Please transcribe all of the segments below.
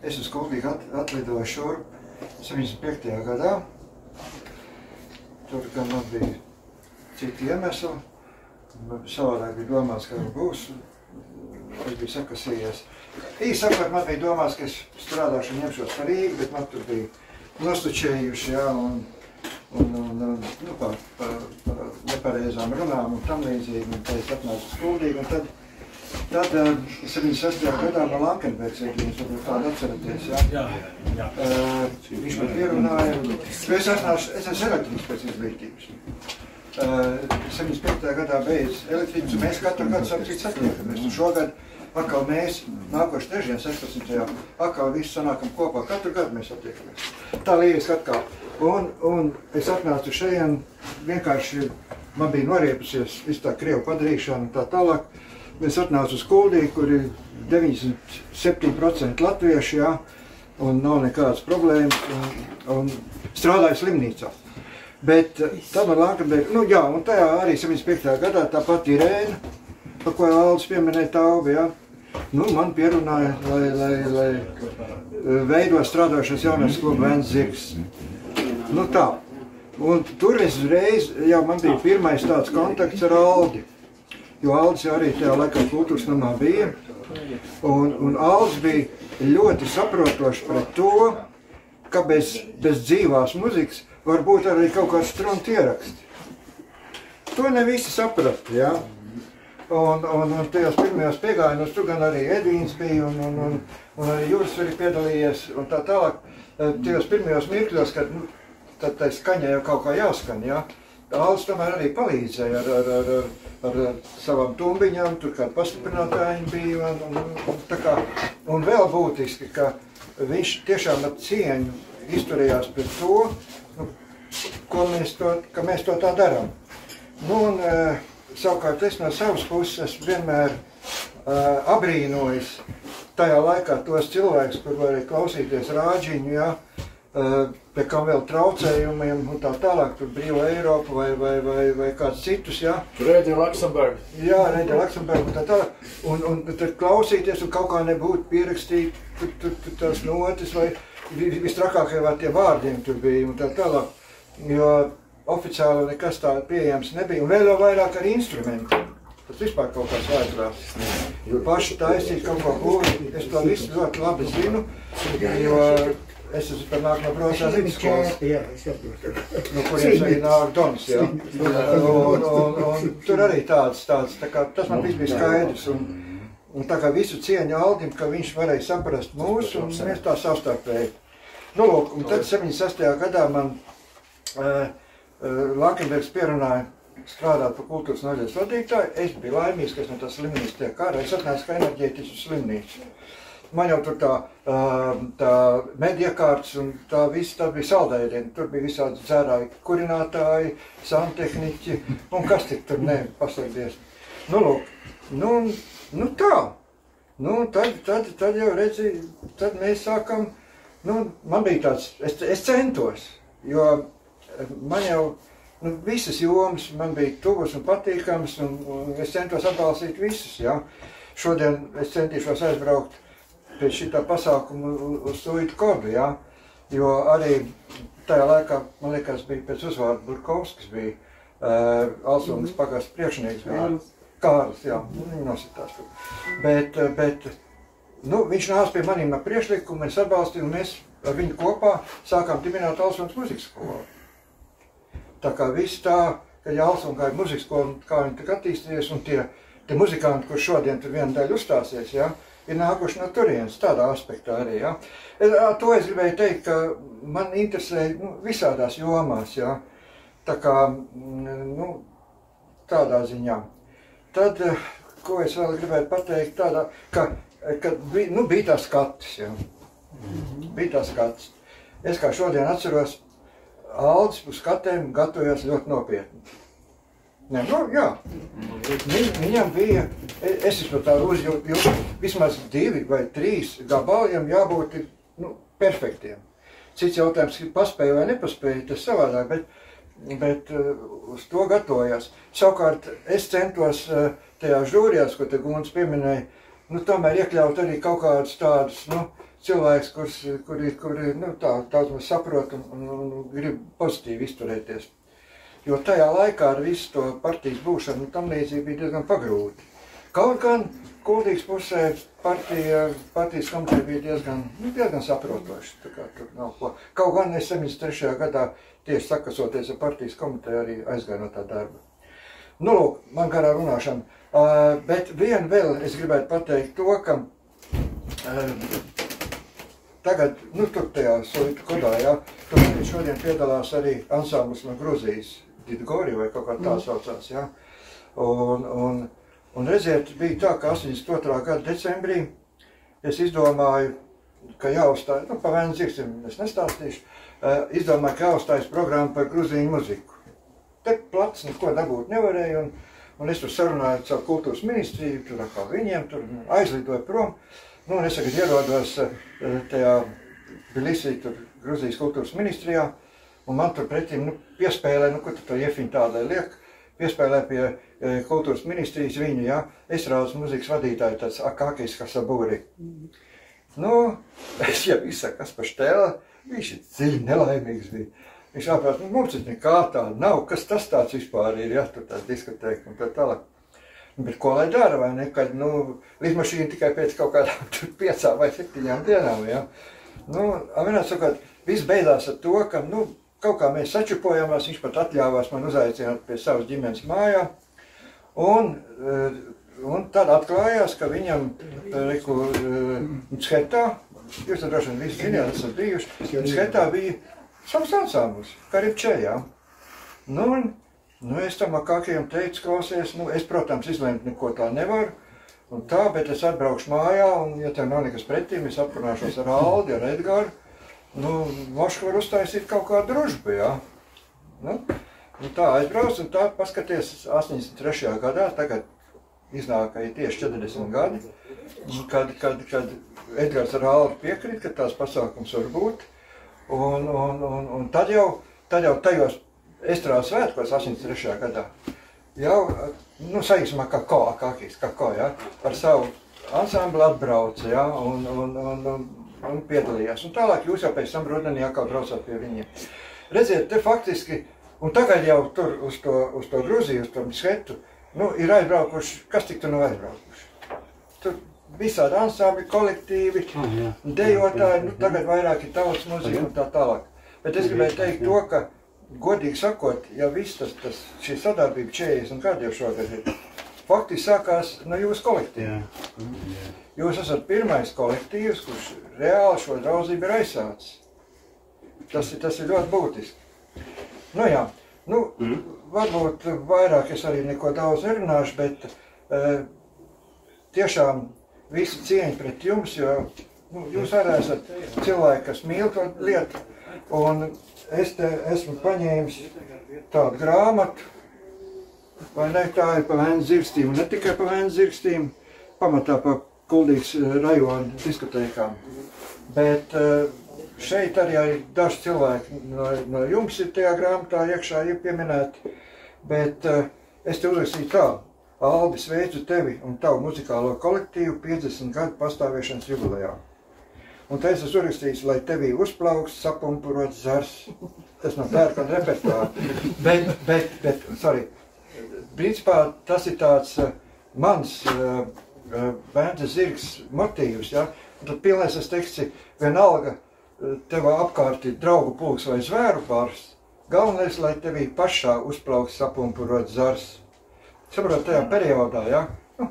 es uz Kuldīgu atlidoju šurp 75. gadā. Tur gan man bija citi iemesli. Savādāk bija domās, ka būs. Es biju sakasījies. Īsākot man bija domās, ka es strādāšu un ņemšos par Rīgu, bet man tur bija nostučējuši, jā, un par nepareizām runām un tam līdzīgi. Un tad es atnācu uz Kuldīgu, un tad 76. gadā man Lankenbergs ir, jūs varbūt tādu atceraties, jā? Jā. Viņš man pierunāja, es esmu elektrības pēc izglītības. 75. gadā beidz elektrības, un mēs katru gadu satiekamies. Un šogad atkal mēs, nākoši trešdien, 16. atkal visi sanākam kopā, katru gadu mēs satiekamies. Tā lieliski atkal. Un es atnācu šeit, vienkārši man bija noriepusies visu tā krievu padarīšana un tā tālāk. Es atnācu uz Kuldīgu, kur ir 97% latvieši, jā, un nav nekādas problēmas, un strādāju slimnīcā. Bet tā man Lankenberga, nu jā, un tajā arī 75. gadā tā pati Irēna, par ko Aldis pieminēja Taubi, jā. Nu, man pierunāja, lai veido strādājušos jaunais klubu Vēns Zirgs. Nu tā. Un tur es uzreiz, jau man bija pirmais tāds kontakts ar Aldi. Jo Aldis jau arī tajā laikā kultūras namā bija. Un Aldis bija ļoti saprotošs pret to, ka bez dzīvās muzikas var būt arī kaut kāds struntu ieraksti. To ne visi saprata, jā. Un tajos pirmajos piegājienos tur gan arī Edvīns bija un arī Juris arī piedalījies un tā tālāk. Tajos pirmajos mirkļos, kad tad tai skaņai jau kaut kā jāskan, jā. Aldis tomēr arī palīdzēja ar savām tumbiņām, tur kādi pastiprinātāji bija un vēl būtiski, ka viņš tiešām ar cieņu izturējās pret to, ka mēs to tā darām. Nu, un savukārt es no savas puses vienmēr abrīnojis tajā laikā tos cilvēkus, kur varēja klausīties rāģiņu, jā, pie kam vēl traucējumiem un tā tālāk, tur Brīva Eiropa vai kāds citus, jā. Radio Luxemburg. Jā, Radio Luxemburg un tā tālāk. Un tad klausīties un kaut kā nebūtu pierakstīt tur tās notis vai vistrakākie vai tie vārdiem tur bija un tā tālāk. Jo oficiāli nekas tā pieejams nebija, un vēl vairāk ar instrumentiem. Tas vispār kaut kāds vajadzās. Jo paši taisīt kaut ko gluži, es to visu ļoti labi zinu, jo es esmu par nāk no Brosās vidusskolas, no kurienes arī nāk Donis, jā. Un tur arī tāds, tā kā tas man viss bija skaidrs, un tā kā visu cieņu Aldim, ka viņš varēja saprast mūsu, un mēs tā savstarpēji. Nu, lūk, un tad 76. gadā man Lankenbergs pierunāja strādāt par kultūras nodaļas vadītāju. Es biju laimīgs, ka es no tās slimnīcas tiek ārā. Es atnācu kā enerģētiķis uz slimnīcu. Man jau tur tā mediekārts un tā viss, tā bija saldēdieni. Tur bija visādi dzērāji kurinātāji, santehniķi un kas tik tur paslēgties. Nu, lūk, nu tā. Nu, tad jau redzi, tad mēs sākam, nu, man bija tāds, es centos, jo man jau visas jomas man bija tuvas un patīkams, un es centos atbalstīt visus, jā. Šodien es centīšos aizbraukt pēc šitā pasākuma uz Suitu Kordu, jā. Jo arī tajā laikā, man liekas, bija pēc uzvārda Burkovskis, bija Alsungas pagasts priekšnieks, bija Kārlis, jā, viņi nositās tur. Bet nu, viņš nāca pie maniem ar priekšlikumu, mēs atbalstījām, un mēs ar viņu kopā sākām dibināt Alsungas muzikas skolu. Tā kā viss tā, ka Alsungā ir muzikas skola, kā viņi tik attīstījies, un tie muzikanti, kur šodien tur viena daļa uzstāsies, jā, ir nākuši no turienes, tādā aspektā arī, jā. To es gribēju teikt, ka man interesē visādās jomās, jā, tā kā, nu, tādā ziņā. Tad, ko es vēl gribētu pateikt, tādā, ka bija tā skatis, jā. Bija tā skatis. Es kā šodien atceros, Aldis uz skatēm gatavojās ļoti nopietni. Nē, nu, jā. Viņam bija, es esmu tā uzjūtu, vismaz 2 vai 3 gabaliem jābūt, nu, perfektiem. Cits jautājums, paspēja vai nepaspēja, tas savādāk, bet uz to gatavojās. Savukārt, es centos tajā žūrijās, ko te Guns pieminēja, nu, tomēr iekļaut arī kaut kādus tādus, nu, cilvēks, kuri nu, daudz maz saprot un grib pozitīvi izturēties. Jo tajā laikā ar visu to partijas būšanu tam līdzīgi bija diezgan pagrūti. Kaut gan Kuldīgas pusē partijas komiteja bija diezgan saprotoši. Tur nav ko. Kaut gan es 73. gadā tieši sakasoties ar partijas komiteju arī aizgāju no tā darba. Nu, lūk, man garā runāšana. Bet vien vēl es gribētu pateikt to, ka tagad, nu, tur tajā Solitu kodā, jā, tur šodien piedalās arī ansamblis no Gruzijas, Didgori vai kaut kā tā saucās, jā. Un redziet, bija tā, ka 82. gada decembrī es izdomāju, ka jāuzstāj, nu, pa vēnu zirgsim, es nestāstīšu, izdomāju, ka jāuzstājas programma par gruzīņu muziku. Te plats neko dabūt nevarēju, un es tur sarunāju caur kultūras ministriju, tur atkal viņiem, tur aizlidoju prom. Nu, un es tagad ierodos tajā Bilisī, tur Gruzijas kultūras ministrijā, un man tur pretim, nu, piespēlē, nu, ko tu to iefiņu tādai liek, piespēlē pie kultūras ministrijas viņu, jā, estrādes muzikas vadītāju, tāds Akakis Kasaburi. Nu, es jau izsaku, kas pa štēlē, viņš ir dziļi nelaimīgs bija. Viņš aprāt, nu, mums ir nekā tāda nav, kas tas tāds vispār ir, jā, tur tāds diskotēka un tā tālāk. Bet ko lai dara, vai ne, kad, nu, lidmašīna tikai pēc kaut kādām 5 vai 7 dienām, jā. Nu, vienāds sakot, viss beidzās ar to, ka, nu, kaut kā mēs sačupojāmās, viņš pat atļāvās man uzaicināt pie savas ģimenes mājā, un tad atklājās, ka viņam, Schetā, jūs tad droši vien visi zināt, esat bijuši, Schetā bija savs ansamblis, Karibče, jā. Nu, es tam Akakijam teicu, klausies, nu, es, protams, izlēmt neko tā nevaru, un tā, bet es atbraukšu mājā, un, ja tev nav nekas pretīm, es aprunāšos ar Aldi, ar Edgaru, nu, Moška var uztaisīt kaut kādu družbu, jā. Nu, tā aizbrauc, un tā paskaties 83. gadā, tagad iznāk, ka ir tieši 40 gadi, kad Edgars ar Aldi piekrīt, ka tās pasākums var būt, un tad jau tajos estrādes svētkos 83. gadā jau, nu, saīsumā Akakis, jā, ar savu ansambli atbrauca, jā, un piedalījās. Un tālāk jūs jau pēc tam rudenī atkal braucāt pie viņiem. Redziet, te faktiski, un tagad jau tur uz to Gruziju, uz to Schetu, nu, ir aizbraukuši, kas tik tur nav aizbraukuši? Tur visādi ansambli, kolektīvi, dejotāji, nu, tagad vairāk ir tautas muzika un tā tālāk. Bet es gribēju teikt to, ka godīgi sakot, ja viss šī sadarbība 40 gadi jau šogad ir, faktiski sākās no jūsu kolektīva. Jūs esat pirmais kolektīvs, kurš reāli šo draudzību ir aizsācis. Tas ir ļoti būtiski. Nu jā, nu, varbūt vairāk es arī neko daudz nerunāšu, bet tiešām visu cieņu pret jums, jo nu, jūs arī esat cilvēki, kas mīl to lietu, un es te esmu paņēmis tādu grāmatu, vai ne, tā ir pa Vēnes zirgstīm, un ne tikai pa Vēnes zirgstīm, pamatā pa Kuldīgas rajona diskotēkām. Bet šeit arī daži cilvēki no jums ir tajā grāmatā iekšā pieminēti, bet es te uzrakstīju tā, Aldi, sveicu tevi un tavu muzikālo kolektīvu 50 gadu pastāvēšanas jubilejā. Un te es esmu uzrakstījis, lai tevī uzplauks, sapumpurot zars. Tas no pērkona repertuāra. Bet, sorry, principā tas ir tāds mans Vēnes zirgs motīvs, ja? Un tad pilnais tas teksts ir vienalga tev apkārt ir draugu pulks vai zvēru pārs. Galvenais, lai tevī pašā uzplauks, sapumpurot zars. Saprot, tajā periodā, ja? Nu,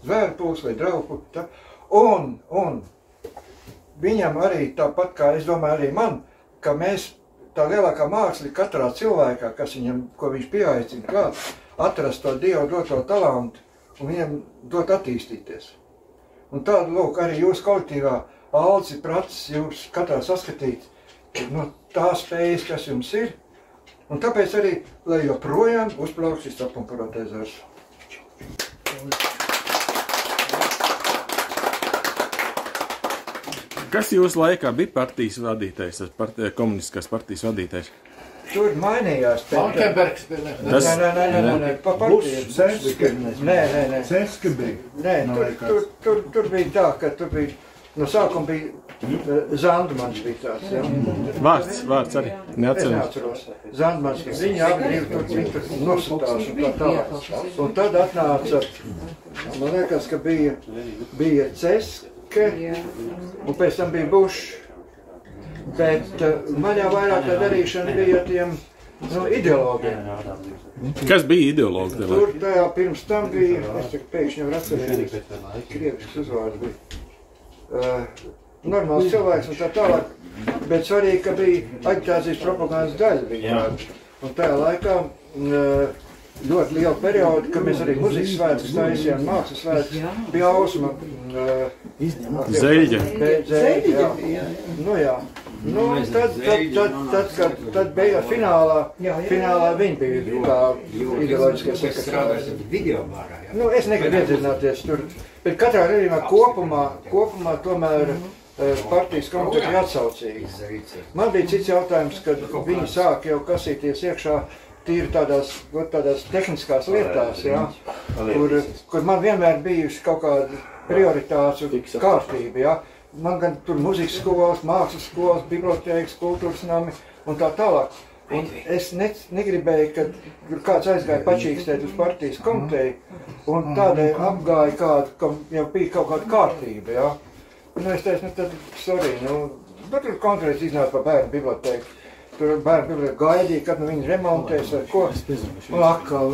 zvēru pulks vai draugu pulks. Tā. Un viņam arī tāpat, kā es domāju arī man, ka mēs tā lielākā māksla ir katrā cilvēkā, kas viņam, ko viņš pieaicina klāt, atrast to Dievu doto talantu un viņam dot attīstīties. Un tādu, lūk, arī jūs kolektīvā Aldis ir pratis jums katrā saskatīt no tās spējas, kas jums ir, un tāpēc arī, lai joprojām uzplauks šis sapumpurottais zars. Kas jūsu laikā bija partijas vadītājs, komunistiskās partijas vadītājs? tur mainījās. Valkenbergs bija. Nē, pa partiju. Nē. Seska bija. Nē, tur bija tā, ka tur bija, no sākuma bija Zandmans bija tāds, jā. Vārds arī. Es neatceros. Zandmans, ka viņi abi tur nosatās un tā tālāk. Un tad atnāca, man liekas, ka bija Ceske, un pēc tam bija Bušs. Bet man jau vairāk tā darīšana bija ar tiem ideologiem. Kas bija ideologi? Tur tajā pirms tam bija, es tik pēkšņi nevaru atcerēties, krievisks uzvārds bija. Normāls cilvēks un tā tālāk, bet svarīgi, ka bija aģitācijas propagandas daļa viņa. Un tajā laikā ļoti liela perioda, kad mēs arī muzikas svētkus taisījām, mākslas svētkus, bija Ausma. Zeļģe. Zeļģe, jā. Nu jā. Nu, tad beigās finālā viņi bija kā ideoloģiskie sekretāri. Nu, es negribu iedziļināties tur, bet katrā gadījumā kopumā tomēr partijas komiteja bija atsaucīgi. Man bija cits jautājums, kad viņi sāk jau kasīties iekšā tīri tādās tehniskās lietās, jā, kur man vienmēr bijuši kaut kāda prioritātes un kārtība, jā. Man gan tur muzikas skolas, mākslas skolas, bibliotēkas, kultūras nami un tā tālāk. Un es negribēju, kad kāds aizgāja pačīkstēt uz partijas komiteju un tādēļ apgāja kādu, kam jau bija kaut kāda kārtība, jā. Nu, es teicu, tad, sorry, bet tur konkrēti iznāca par bērnu bibliotēku. Tur bērnu bibliotēku gaidīja, kad viņi remontēs vai ko. Un atkal.